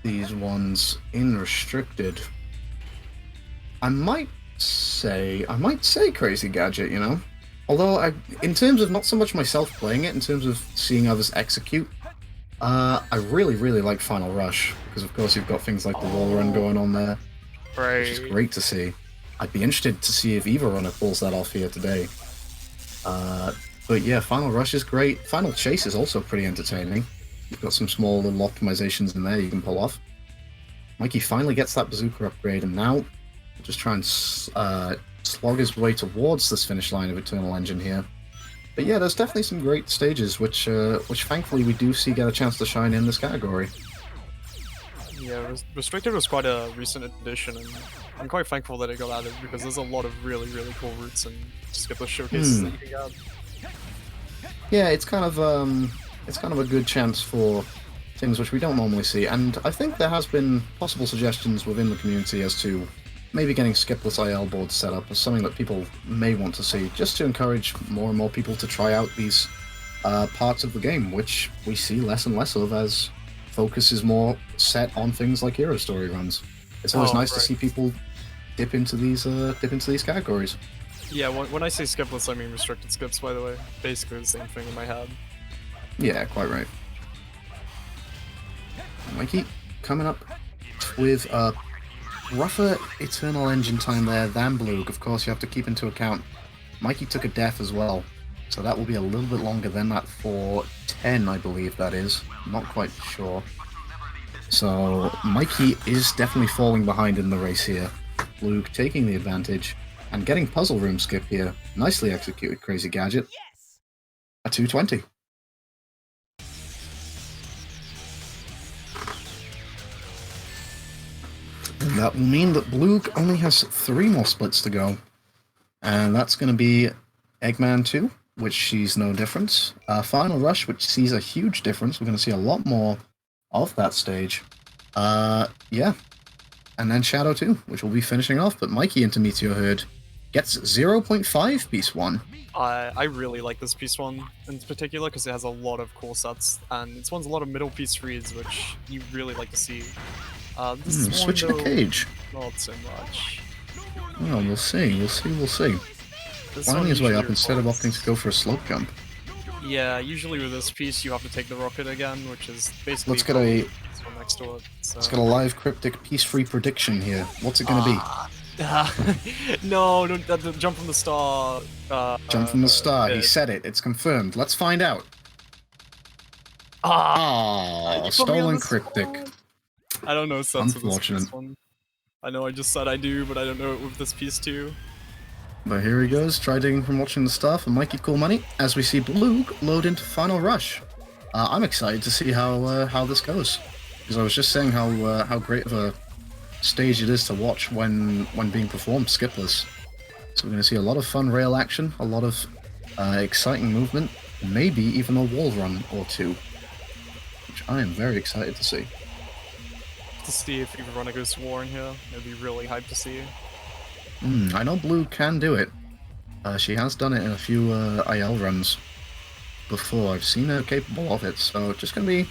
Speaker 1: these ones in Restricted. I might say Crazy Gadget, you know? Although, in terms of not so much myself playing it, in terms of seeing others execute, I really, really like Final Rush, because of course you've got things like the wall run going on there,
Speaker 2: Right.
Speaker 1: which is great to see. I'd be interested to see if Eva Runner pulls that off here today. But yeah, Final Rush is great. Final Chase is also pretty entertaining. You've got some small little optimizations in there you can pull off. Mikey finally gets that bazooka upgrade, and now just try and slog his way towards this finish line of Eternal Engine here. But yeah, there's definitely some great stages, which thankfully we do see get a chance to shine in this category.
Speaker 2: Yeah, Restricted was quite a recent addition, and I'm quite thankful that it got added because there's a lot of really, really cool routes and skipless showcases that you can get.
Speaker 1: Yeah, it's kind of a good chance for things which we don't normally see, and I think there has been possible suggestions within the community as to maybe getting skipless IL boards set up as something that people may want to see, just to encourage more and more people to try out these parts of the game, which we see less and less of as focus is more set on things like hero story runs. It's always nice to see people dip into these categories.
Speaker 2: Yeah, when I say skipless, I mean restricted skips, by the way. Basically the same thing in my head.
Speaker 1: Yeah, quite right. Mikey coming up with a rougher Eternal Engine time there than Bluegh. Of course, you have to keep into account Mikey took a death as well, so that will be a little bit longer than that for 10, I believe that is. I'm not quite sure. So Mikey is definitely falling behind in the race here. Bluegh taking the advantage and getting puzzle room skip here. Nicely executed, Crazy Gadget. A 220. That will mean that Bluegh only has 3 more splits to go. And that's going to be Eggman 2, which sees no difference. Final Rush, which sees a huge difference. We're going to see a lot more of that stage. Yeah. And then Shadow 2, which will be finishing off. But Mikey into Meteor Herd gets 0.5 Piece 1.
Speaker 2: I really like this Piece 1 in particular because it has a lot of cool sets, and it spawns a lot of middle Piece 3s, which you really like to see.
Speaker 1: Switch in a cage.
Speaker 2: Not so much.
Speaker 1: Well, we'll see. Finding his way up instead of opting to go for a slope jump.
Speaker 2: Yeah, usually with this piece you have to take the rocket again, which is basically
Speaker 1: Let's get a
Speaker 2: next to it. So.
Speaker 1: Let's get a live cryptic piece-free prediction here. What's it going to
Speaker 2: be? No, don't jump from the star.
Speaker 1: Jump from the star. He said it. It's confirmed. Let's find out. Stolen cryptic.
Speaker 2: I don't know sense of
Speaker 1: Unfortunate.
Speaker 2: this one. I know I just said I do, but I don't know it with this piece too.
Speaker 1: But here he goes, try digging from watching the star for Mikeycoolmoney, as we see Bluegh load into Final Rush. I'm excited to see how this goes, because I was just saying how great of a stage it is to watch when being performed skipless. So we're going to see a lot of fun rail action, a lot of exciting movement, maybe even a wall run or two, which I am very excited to see.
Speaker 2: To see if Eva Runner goes to war in here, it'd be really hyped to see.
Speaker 1: I know Bluegh can do it. She has done it in a few IL runs before. I've seen her capable of it, so it's just going to be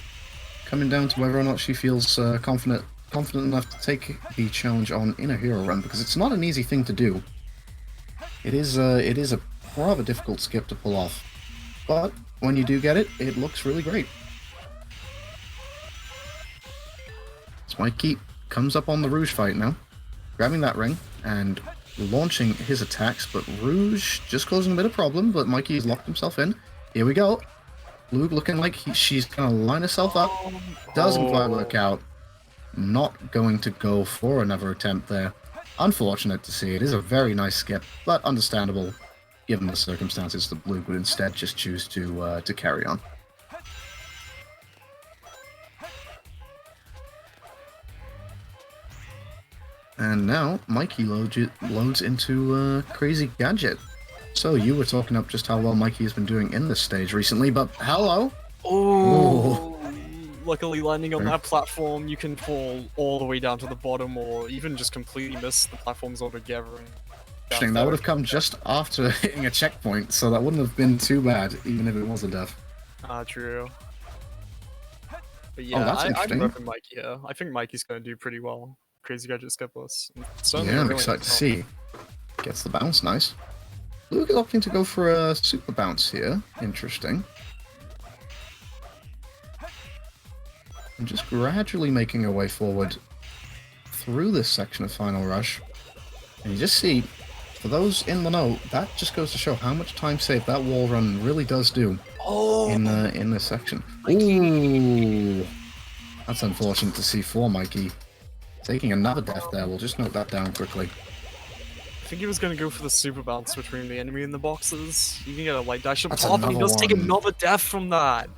Speaker 1: coming down to whether or not she feels confident enough to take the challenge on in a hero run, because it's not an easy thing to do. It is a rather difficult skip to pull off, but when you do get it, it looks really great. Mikey comes up on the Rouge fight now, grabbing that ring and launching his attacks, but Rouge just causing a bit of problem, but Mikey has locked himself in. Here we go. Bluegh looking like she's going to line herself up. Doesn't quite work out. Not going to go for another attempt there. unfortunate to see. It is a very nice skip, but understandable given the circumstances that Bluegh would instead just choose to carry on. And now Mikey loads into Crazy Gadget. So you were talking up just how well Mikey has been doing in this stage recently, but hello!
Speaker 2: Oh! Luckily landing on that platform, you can fall all the way down to the bottom or even just completely miss the platforms altogether.
Speaker 1: Interesting, that would have come just after hitting a checkpoint, so that wouldn't have been too bad, even if it was a death.
Speaker 2: True. But
Speaker 1: Oh,
Speaker 2: yeah,
Speaker 1: that's
Speaker 2: I'm
Speaker 1: interesting.
Speaker 2: repping Mikey here. I think Mikey's gonna do pretty well. Crazy Gadget skipless.
Speaker 1: Yeah, I'm excited to see. Gets the bounce, nice. Bluegh is opting to go for a super bounce here. Interesting. And just gradually making our way forward through this section of Final Rush. And you just see, for those in the know, that just goes to show how much time save that wall run really does do in this section. Ooh, that's unfortunate to see for Mikey. Taking another death there, we'll just note that down quickly.
Speaker 2: I think he was gonna go for the super bounce between the enemy and the boxes. You can get a light dash up
Speaker 1: That's
Speaker 2: top, and he does
Speaker 1: another
Speaker 2: take
Speaker 1: one.
Speaker 2: another death from that.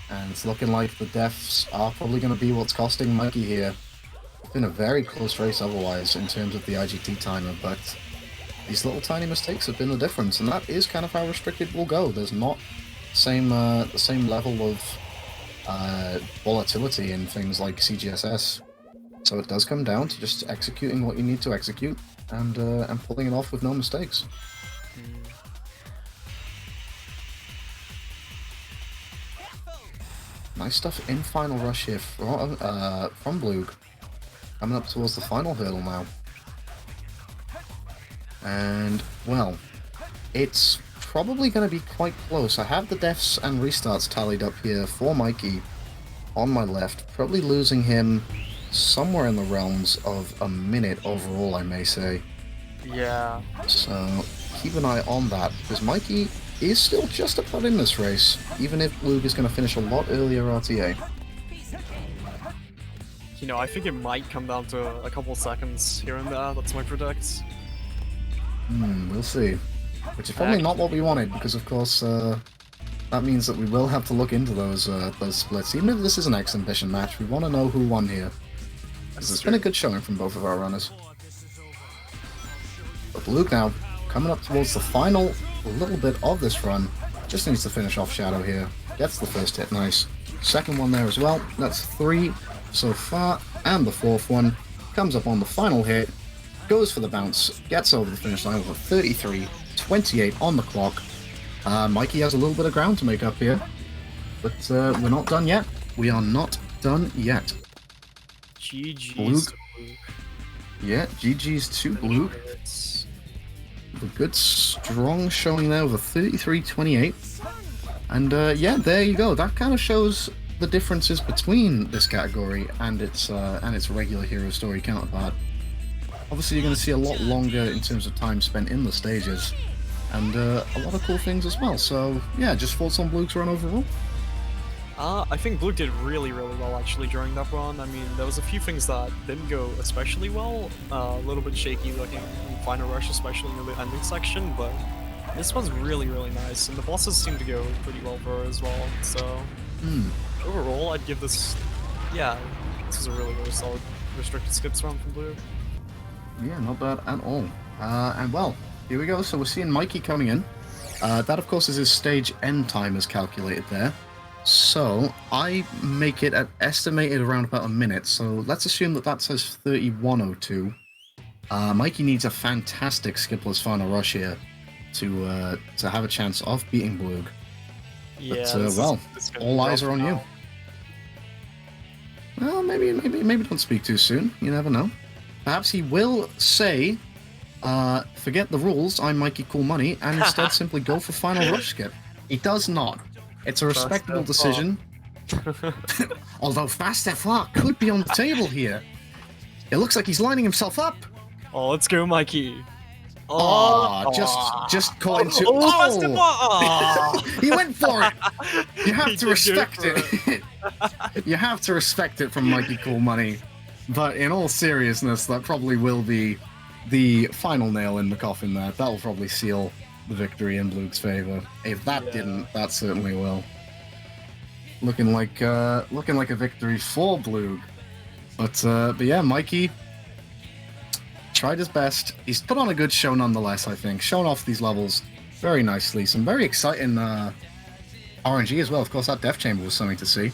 Speaker 1: And it's looking like the deaths are probably going to be what's costing Mikey here. It's been a very close race otherwise in terms of the IGT timer, but these little tiny mistakes have been the difference, and that is kind of how restricted will go. There's not the same level of volatility in things like CGSS, so it does come down to just executing what you need to execute and pulling it off with no mistakes. Nice stuff in Final Rush here from Bluegh. Coming up towards the final hurdle now. And, well, it's probably going to be quite close. I have the deaths and restarts tallied up here for Mikey on my left. Probably losing him somewhere in the realms of a minute overall, I may say.
Speaker 2: Yeah.
Speaker 1: So keep an eye on that, because Mikey is still just about in this race, even if Bluegh is going to finish a lot earlier RTA.
Speaker 2: You know, I think it might come down to a couple seconds here and there. That's my predict.
Speaker 1: We'll see. Which is probably not what we wanted, because of course that means that we will have to look into those splits. Even if this is an exhibition match, we want to know who won here. Because it's been a good showing from both of our runners. But Bluegh now, coming up towards the final little bit of this run, just needs to finish off Shadow here. Gets the first hit, nice. Second one there as well, that's 3 so far, and the fourth one comes up on the final hit, goes for the bounce, gets over the finish line with a 33.28 on the clock. Mikey has a little bit of ground to make up here, but we're not done yet. We are not done yet.
Speaker 2: GG's.
Speaker 1: Bluegh. Yeah, GG's to Bluegh. A good strong showing there with a 33.28. And yeah, there you go. That kind of shows the differences between this category and its regular hero story counterpart. Obviously, you're going to see a lot longer in terms of time spent in the stages, and a lot of cool things as well. So yeah, just thoughts on Bluegh's run overall?
Speaker 2: I think Bluegh did really, really well actually during that run. I mean, there was a few things that didn't go especially well. A little bit shaky looking in Final Rush, especially in the ending section, but this one's really, really nice, and the bosses seem to go pretty well for her as well. So overall, I'd give this, yeah, this is a really, really solid restricted skips run from Bluegh.
Speaker 1: Yeah, not bad at all. And well, here we go. So we're seeing Mikey coming in. That, of course, is his stage end time as calculated there. So I make it at estimated around about a minute. So let's assume that that says 31:02. Mikey needs a fantastic skipless Final Rush here to have a chance of beating Bluegh.
Speaker 2: Yeah,
Speaker 1: But well, all eyes are on you. Well, maybe don't speak too soon. You never know. Perhaps he will say, forget the rules, I'm Mikeycoolmoney, and instead simply go for Final Rush skip. He does not. It's a respectable decision. Although Fast FR could be on the table here. It looks like he's lining himself up.
Speaker 2: Oh, let's go, Mikey.
Speaker 1: Just caught into...
Speaker 2: Oh!
Speaker 1: He went for it! You have
Speaker 2: He
Speaker 1: to
Speaker 2: did go
Speaker 1: respect
Speaker 2: for
Speaker 1: it. You have to respect it from Mikeycoolmoney. But in all seriousness, that probably will be the final nail in the coffin there. That will probably seal the victory in Bluegh's favor. If that didn't, that certainly will. Looking like a victory for Bluegh. But yeah, Mikey tried his best. He's put on a good show nonetheless, I think. Shown off these levels very nicely. Some very exciting RNG as well. Of course, that Death Chamber was something to see.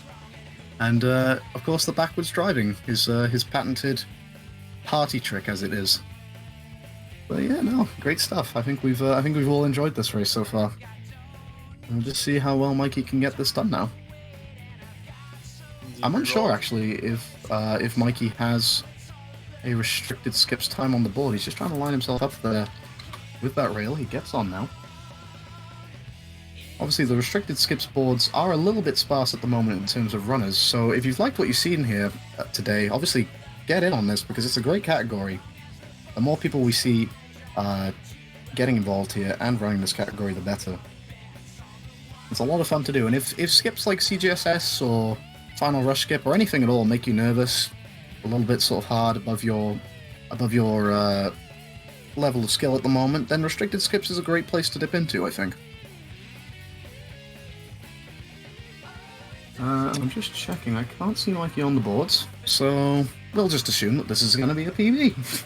Speaker 1: And of course, the backwards driving, his patented party trick, as it is. But yeah, no, great stuff. I think we've all enjoyed this race so far. We'll just see how well Mikey can get this done now. I'm unsure actually if Mikey has a restricted skips time on the board. He's just trying to line himself up there with that rail. He gets on now. Obviously, the restricted skips boards are a little bit sparse at the moment in terms of runners, so if you've liked what you've seen here today, obviously get in on this because it's a great category. The more people we see getting involved here and running this category, the better. It's a lot of fun to do, and if skips like CGSS or Final Rush Skip or anything at all make you nervous, a little bit sort of hard above your level of skill at the moment, then restricted skips is a great place to dip into, I think. I'm just checking. I can't see Mikey on the boards, so we'll just assume that this is going to be a PB.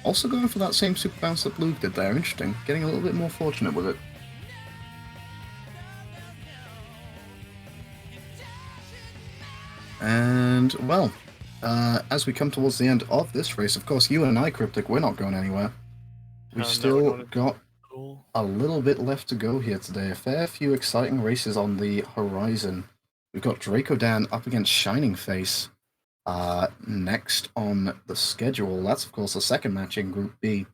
Speaker 1: Also going for that same super bounce that Bluegh did there. Interesting. Getting a little bit more fortunate with it. And, well, as we come towards the end of this race, of course, you and I, Cryptic, we're not going anywhere. We've still got a little bit left to go here today. A fair few exciting races on the horizon. We've got Draco Dan up against Shining Face next on the schedule. That's, of course, the second match in Group B.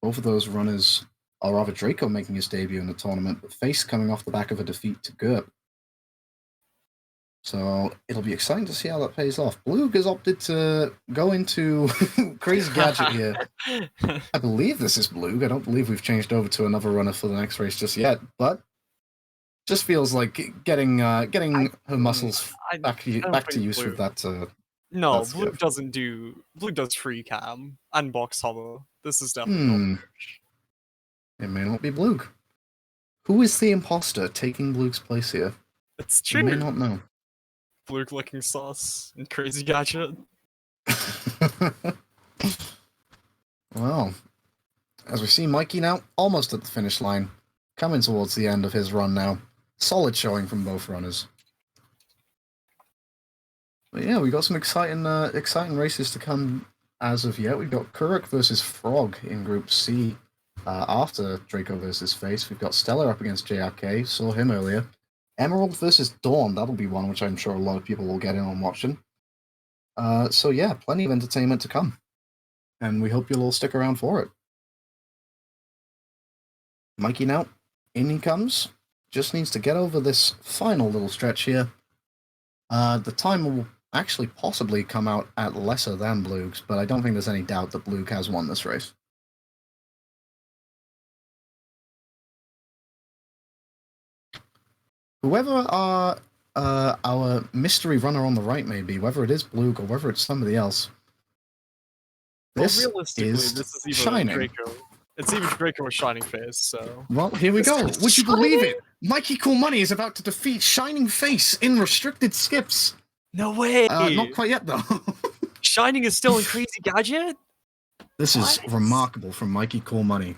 Speaker 1: Both of those runners, or rather Draco making his debut in the tournament, but Face coming off the back of a defeat to GURP. So it'll be exciting to see how that pays off. Bluegh has opted to go into Crazy Gadget here. I believe this is Bluegh. I don't believe we've changed over to another runner for the next race just yet, but just feels like getting her muscles back to use with that.
Speaker 2: No, Bluegh does free cam and box hover. This is definitely not.
Speaker 1: It may not be Bluegh. Who is the imposter taking Bluegh's place here?
Speaker 2: It's true.
Speaker 1: We may not know.
Speaker 2: Bluegh looking sauce and Crazy Gadget.
Speaker 1: Well, as we see Mikey now, almost at the finish line, coming towards the end of his run now. Solid showing from both runners. But yeah, we got some exciting races to come as of yet. We've got Kuruk versus Frog in Group C after Draco versus Face. We've got Stellar up against JRK, saw him earlier. Emerald versus Dawn, that'll be one which I'm sure a lot of people will get in on watching. So yeah, plenty of entertainment to come. And we hope you'll all stick around for it. Mikey now, in he comes. Just needs to get over this final little stretch here. The time will actually possibly come out at lesser than Bluegh's, but I don't think there's any doubt that Bluegh has won this race. Whoever our mystery runner on the right may be, whether it is Bluegh or whether it's somebody else, this is either Shining.
Speaker 2: Draco. It's even Draco or Shining Face, so...
Speaker 1: Well, here we go. Would you believe it? Mikeycoolmoney is about to defeat Shining Face in restricted skips.
Speaker 2: No way!
Speaker 1: Not quite yet, though.
Speaker 2: Shining is still in Crazy Gadget?
Speaker 1: This is remarkable from Mikeycoolmoney.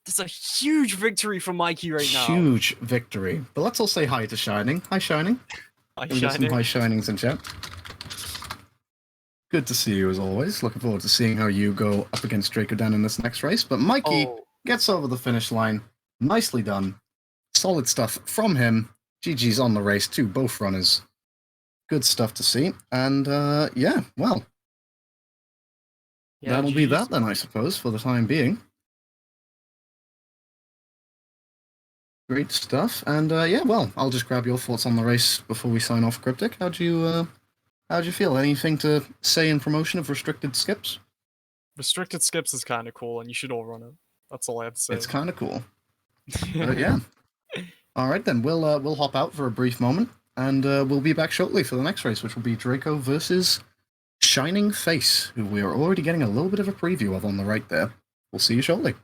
Speaker 2: That's a huge victory for Mikey right now.
Speaker 1: Huge victory. But let's all say hi to Shining. Hi, Shining.
Speaker 2: Hi,
Speaker 1: Shining. Some hi, Shinings in chat. Good to see you as always. Looking forward to seeing how you go up against Draco Dan in this next race. But Mikey gets over the finish line. Nicely done. Solid stuff from him. GG's on the race too, both runners. Good stuff to see. And yeah, well. Yeah, that'll be that then, I suppose, for the time being. Great stuff. And yeah, well, I'll just grab your thoughts on the race before we sign off, Cryptic. How'd you feel? Anything to say in promotion of restricted skips?
Speaker 2: Restricted skips is kind of cool, and you should all run it. That's all I have to say.
Speaker 1: It's kind of cool. But yeah. Alright then, we'll hop out for a brief moment, and we'll be back shortly for the next race, which will be Draco versus Shining Face, who we are already getting a little bit of a preview of on the right there. We'll see you shortly.